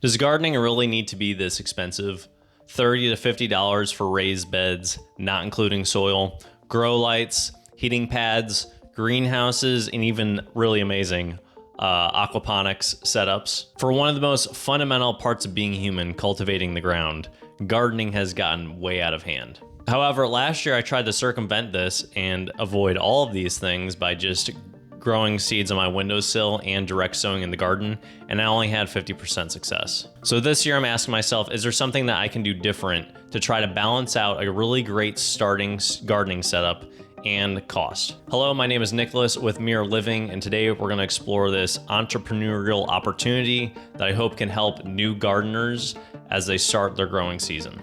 Does gardening really need to be this expensive? $30 to $50 for raised beds, not including soil, grow lights, heating pads, greenhouses, and even really amazing aquaponics setups. For one of the most fundamental parts of being human, cultivating the ground, gardening has gotten way out of hand. However, last year I tried to circumvent this and avoid all of these things by just growing seeds on my windowsill and direct sowing in the garden, and I only had 50% success. So this year I'm asking myself, is there something that I can do different to try to balance out a really great starting gardening setup and cost? Hello, my name is Nicholas with Mirror Living, and today we're gonna explore this entrepreneurial opportunity that I hope can help new gardeners as they start their growing season.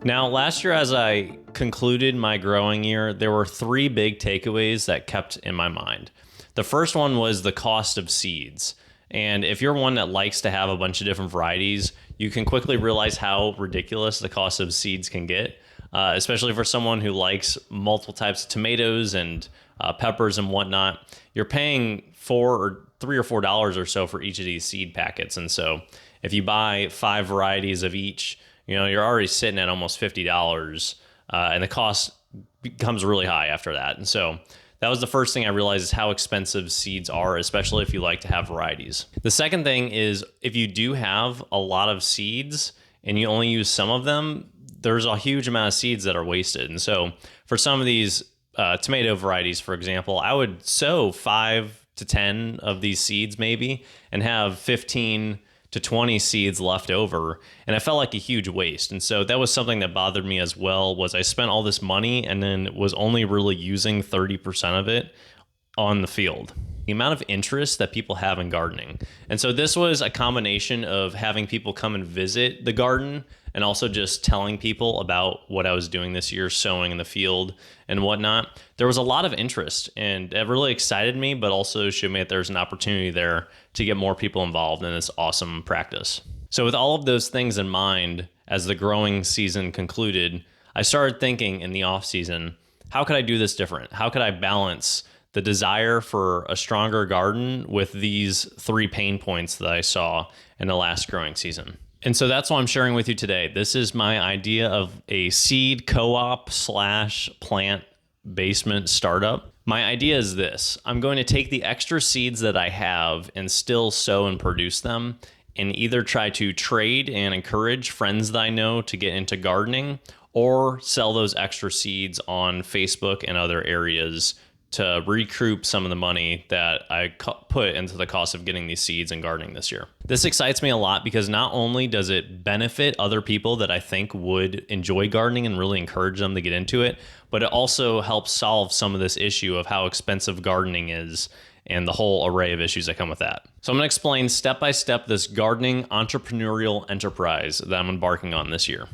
Now, last year as I concluded my growing year, there were three big takeaways that kept in my mind. The first one was the cost of seeds. And if you're one that likes to have a bunch of different varieties, you can quickly realize how ridiculous the cost of seeds can get, especially for someone who likes multiple types of tomatoes and peppers and whatnot. You're paying $3 or $4 or so for each of these seed packets. And so if you buy 5 varieties of each, you're already sitting at almost $50, and the cost becomes really high after that. And so that was the first thing I realized, is how expensive seeds are, especially if you like to have varieties. The second thing is, if you do have a lot of seeds and you only use some of them, there's a huge amount of seeds that are wasted. And so for some of these tomato varieties, for example, I would sow 5 to 10 of these seeds maybe and have 15 to 20 seeds left over, and it felt like a huge waste. And so that was something that bothered me as well, was I spent all this money and then was only really using 30% of it on the field. The amount of interest that people have in gardening. And so this was a combination of having people come and visit the garden and also just telling people about what I was doing this year, sowing in the field and whatnot. There was a lot of interest, and it really excited me, but also showed me that there's an opportunity there to get more people involved in this awesome practice. So with all of those things in mind, as the growing season concluded, I started thinking in the off season, how could I do this different? How could I balance the desire for a stronger garden with these 3 pain points that I saw in the last growing season? And so that's what I'm sharing with you today. This is my idea of a seed co-op / plant basement startup. My idea is this: I'm going to take the extra seeds that I have and still sow and produce them, and either try to trade and encourage friends that I know to get into gardening, or sell those extra seeds on Facebook and other areas to recoup some of the money that I put into the cost of getting these seeds and gardening this year. This excites me a lot because not only does it benefit other people that I think would enjoy gardening and really encourage them to get into it, but it also helps solve some of this issue of how expensive gardening is and the whole array of issues that come with that. So I'm going to explain step by step this gardening entrepreneurial enterprise that I'm embarking on this year.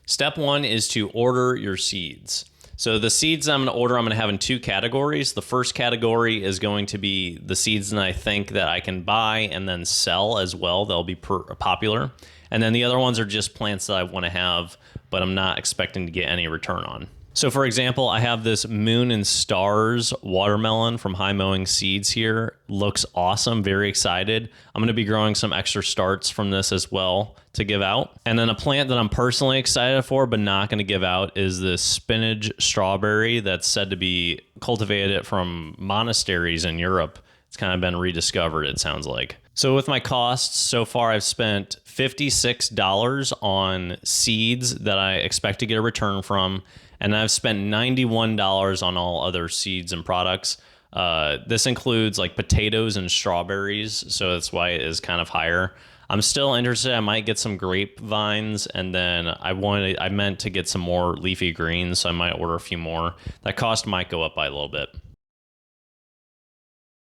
Step 1 is to order your seeds. So the seeds I'm going to order, I'm going to have in 2 categories. The first category is going to be the seeds that I think that I can buy and then sell as well. They'll be popular. And then the other ones are just plants that I want to have, but I'm not expecting to get any return on. So for example, I have this Moon and Stars watermelon from High Mowing Seeds here. Looks awesome, very excited. I'm going to be growing some extra starts from this as well to give out. And then a plant that I'm personally excited for but not going to give out is this spinach strawberry that's said to be cultivated from monasteries in Europe. It's kind of been rediscovered, it sounds like. So with my costs so far, I've spent $56 on seeds that I expect to get a return from, and I've spent $91 on all other seeds and products. This includes like potatoes and strawberries, so that's why it is kind of higher. I'm still interested. I might get some grapevines, and then I meant to get some more leafy greens, so I might order a few more. That cost might go up by a little bit.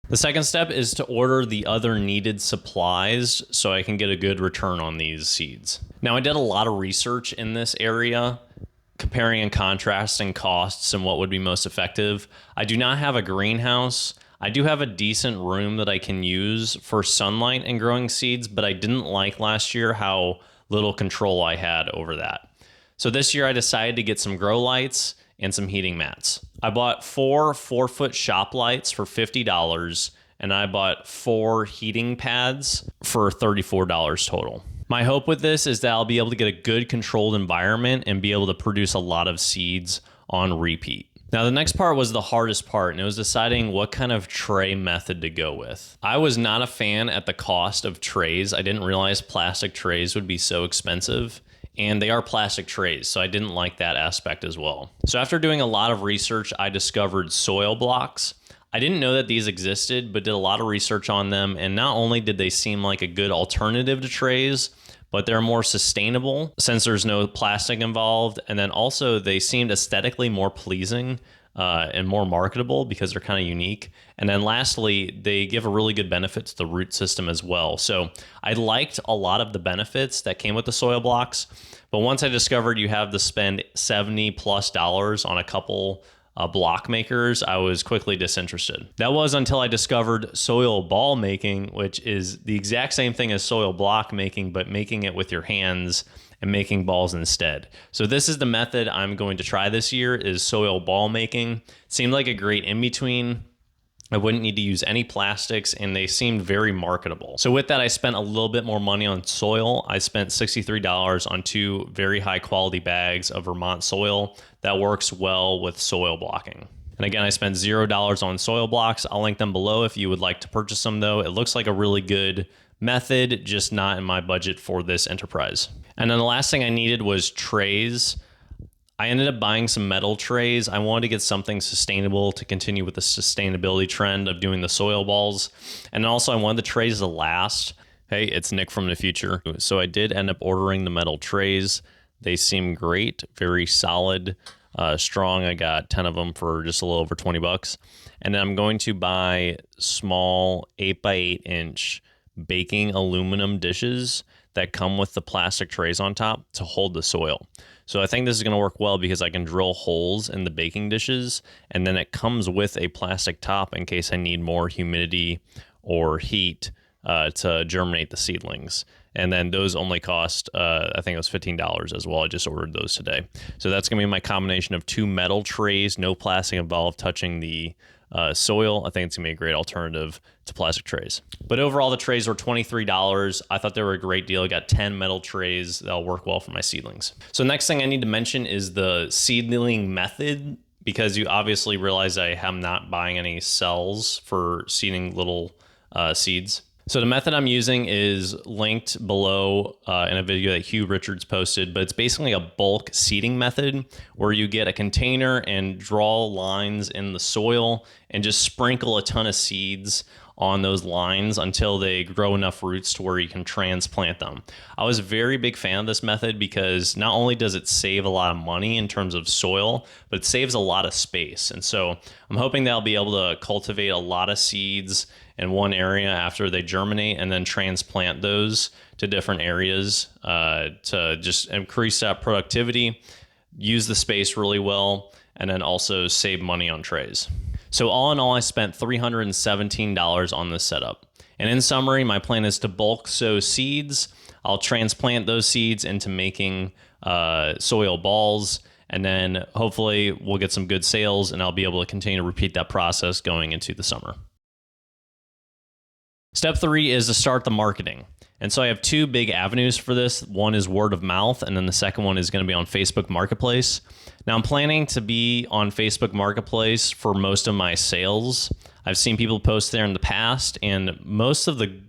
The second step is to order the other needed supplies so I can get a good return on these seeds. Now, I did a lot of research in this area, comparing and contrasting costs and what would be most effective. I do not have a greenhouse. I do have a decent room that I can use for sunlight and growing seeds, but I didn't like last year how little control I had over that. So this year I decided to get some grow lights and some heating mats. I bought 4 4-foot shop lights for $50, and I bought 4 heating pads for $34 total. My hope with this is that I'll be able to get a good controlled environment and be able to produce a lot of seeds on repeat. Now, the next part was the hardest part, and it was deciding what kind of tray method to go with. I was not a fan at the cost of trays. I didn't realize plastic trays would be so expensive, and they are plastic trays, so I didn't like that aspect as well. So after doing a lot of research, I discovered soil blocks. I didn't know that these existed, but did a lot of research on them, and not only did they seem like a good alternative to trays, but they're more sustainable since there's no plastic involved. And then also they seemed aesthetically more pleasing and more marketable because they're kind of unique. And then lastly, they give a really good benefit to the root system as well. So I liked a lot of the benefits that came with the soil blocks. But once I discovered you have to spend $70+ on a couple block makers, I was quickly disinterested. That was until I discovered soil ball making, which is the exact same thing as soil block making, but making it with your hands and making balls instead. So this is the method I'm going to try this year, is soil ball making. Seemed like a great in-between. I wouldn't need to use any plastics, and they seemed very marketable. So with that, I spent a little bit more money on soil. I spent $63 on 2 very high quality bags of Vermont soil that works well with soil blocking. And again, I spent $0 on soil blocks. I'll link them below if you would like to purchase them though. It looks like a really good method, just not in my budget for this enterprise. And then the last thing I needed was trays. I ended up buying some metal trays. I wanted to get something sustainable to continue with the sustainability trend of doing the soil balls. And also I wanted the trays to last. Hey, it's Nick from the future. So I did end up ordering the metal trays. They seem great, very solid, strong. I got 10 of them for just a little over $20. And then I'm going to buy small 8x8 inch baking aluminum dishes that come with the plastic trays on top to hold the soil. So I think this is going to work well because I can drill holes in the baking dishes, and then it comes with a plastic top in case I need more humidity or heat to germinate the seedlings. And then those only cost, I think it was $15 as well. I just ordered those today. So that's going to be my combination of 2 metal trays, no plastic involved touching the soil. I think it's going to be a great alternative to plastic trays. But overall, the trays were $23. I thought they were a great deal. I got 10 metal trays that'll work well for my seedlings. So next thing I need to mention is the seedling method, because you obviously realize I am not buying any cells for seeding little seeds. So the method I'm using is linked below in a video that Hugh Richards posted, but it's basically a bulk seeding method where you get a container and draw lines in the soil and just sprinkle a ton of seeds on those lines until they grow enough roots to where you can transplant them. I was a very big fan of this method because not only does it save a lot of money in terms of soil, but it saves a lot of space. And so I'm hoping that I'll be able to cultivate a lot of seeds in one area after they germinate and then transplant those to different areas to just increase that productivity, use the space really well, and then also save money on trays. So all in all, I spent $317 on this setup. And in summary, my plan is to bulk sow seeds. I'll transplant those seeds into making soil balls, and then hopefully we'll get some good sales and I'll be able to continue to repeat that process going into the summer. Step 3 is to start the marketing. And so I have 2 big avenues for this. One is word of mouth, and then the second one is going to be on Facebook Marketplace. Now I'm planning to be on Facebook Marketplace for most of my sales. I've seen people post there in the past, and most of the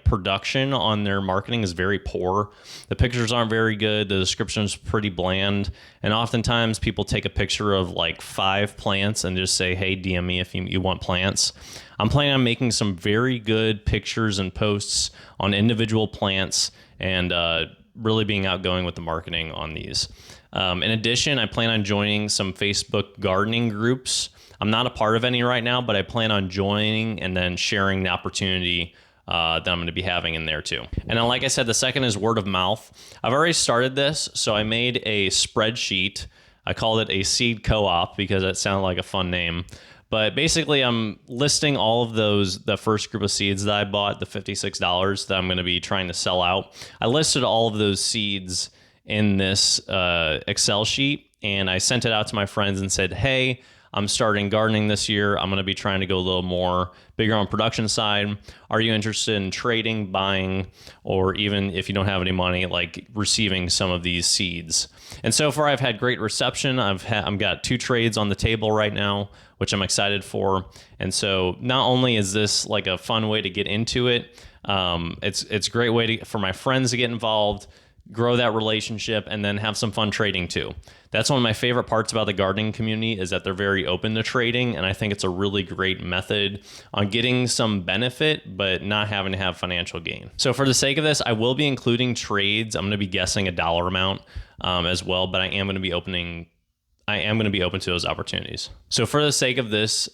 production on their marketing is very poor. The pictures aren't very good. The description is pretty bland. And oftentimes people take a picture of 5 plants and just say, hey, DM me if you want plants. I'm planning on making some very good pictures and posts on individual plants and really being outgoing with the marketing on these. In addition, I plan on joining some Facebook gardening groups. I'm not a part of any right now, but I plan on joining and then sharing the opportunity that I'm going to be having in there too. And then, like I said, the second is word of mouth. I've already started this, so I made a spreadsheet. I called it a seed co-op because it sounded like a fun name. But basically, I'm listing all of the first group of seeds that I bought, the $56 that I'm going to be trying to sell out. I listed all of those seeds in this Excel sheet, and I sent it out to my friends and said, hey, I'm starting gardening this year. I'm going to be trying to go a little more bigger on production side. Are you interested in trading, buying, or even if you don't have any money, like receiving some of these seeds? And so far, I've had great reception. I've got 2 trades on the table right now, which I'm excited for. And so not only is this like a fun way to get into it, it's a great way for my friends to get involved, grow that relationship, and then have some fun trading too. That's one of my favorite parts about the gardening community, is that they're very open to trading, and I think it's a really great method on getting some benefit but not having to have financial gain. So for the sake of this, I will be including trades. I'm going to be guessing a dollar amount as well, but I am going to be open to those opportunities. So for the sake of this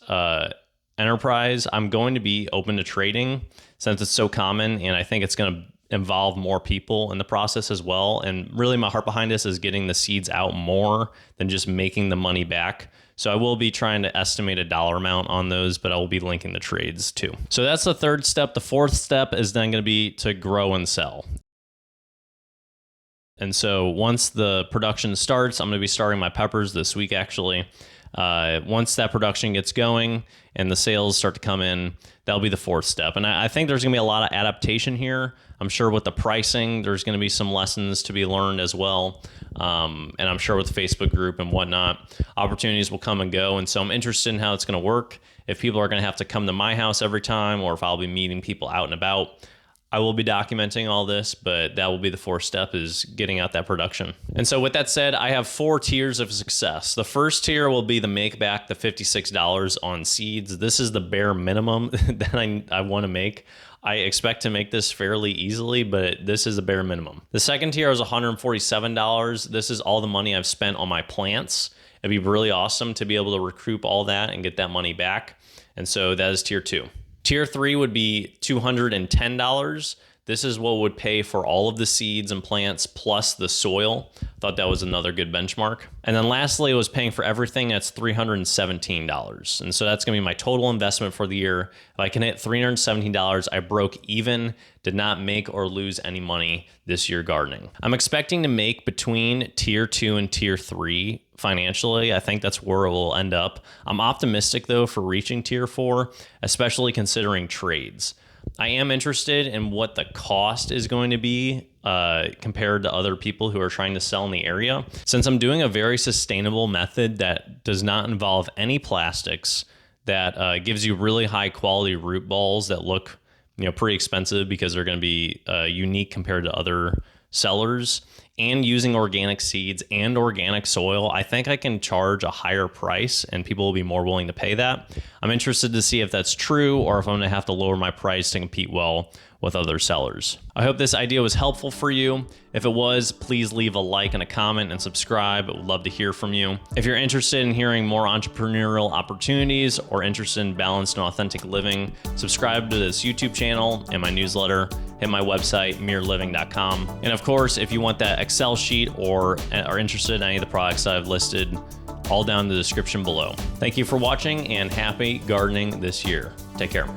enterprise, I'm going to be open to trading since it's so common, and I think it's going to involve more people in the process as well. And really my heart behind this is getting the seeds out more than just making the money back. So I will be trying to estimate a dollar amount on those, but I will be linking the trades too. So that's the 3rd step. The 4th step is then going to be to grow and sell. And so once the production starts, I'm going to be starting my peppers this week actually. Once that production gets going and the sales start to come in, that'll be the 4th step. And I think there's going to be a lot of adaptation here. I'm sure with the pricing, there's going to be some lessons to be learned as well. And I'm sure with the Facebook group and whatnot, opportunities will come and go. And so I'm interested in how it's going to work. If people are going to have to come to my house every time, or if I'll be meeting people out and about, I will be documenting all this, but that will be the 4th step, is getting out that production. And so with that said, I have 4 tiers of success. The first tier will be the make back the $56 on seeds. This is the bare minimum that I want to make. I expect to make this fairly easily, but this is the bare minimum. The second tier is $147. This is all the money I've spent on my plants. It'd be really awesome to be able to recoup all that and get that money back. And so that is tier 2. Tier 3 would be $210. This is what would pay for all of the seeds and plants plus the soil. Thought that was another good benchmark. And then lastly, it was paying for everything. That's $317. And so that's going to be my total investment for the year. If I can hit $317, I broke even, did not make or lose any money this year gardening. I'm expecting to make between tier 2 and tier 3 financially. I think that's where it will end up. I'm optimistic though for reaching tier 4, especially considering trades. I am interested in what the cost is going to be compared to other people who are trying to sell in the area. Since I'm doing a very sustainable method that does not involve any plastics, that gives you really high quality root balls that look, pretty expensive because they're going to be unique compared to other sellers, and using organic seeds and organic soil, I think I can charge a higher price and people will be more willing to pay that. I'm interested to see if that's true, or if I'm going to have to lower my price to compete well with other sellers. I hope this idea was helpful for you. If it was, please leave a like and a comment and subscribe. I would love to hear from you. If you're interested in hearing more entrepreneurial opportunities or interested in balanced and authentic living, subscribe to this YouTube channel and my newsletter. Hit my website, mireliving.com. And of course, if you want that Excel sheet or are interested in any of the products I've listed, all down in the description below. Thank you for watching and happy gardening this year. Take care.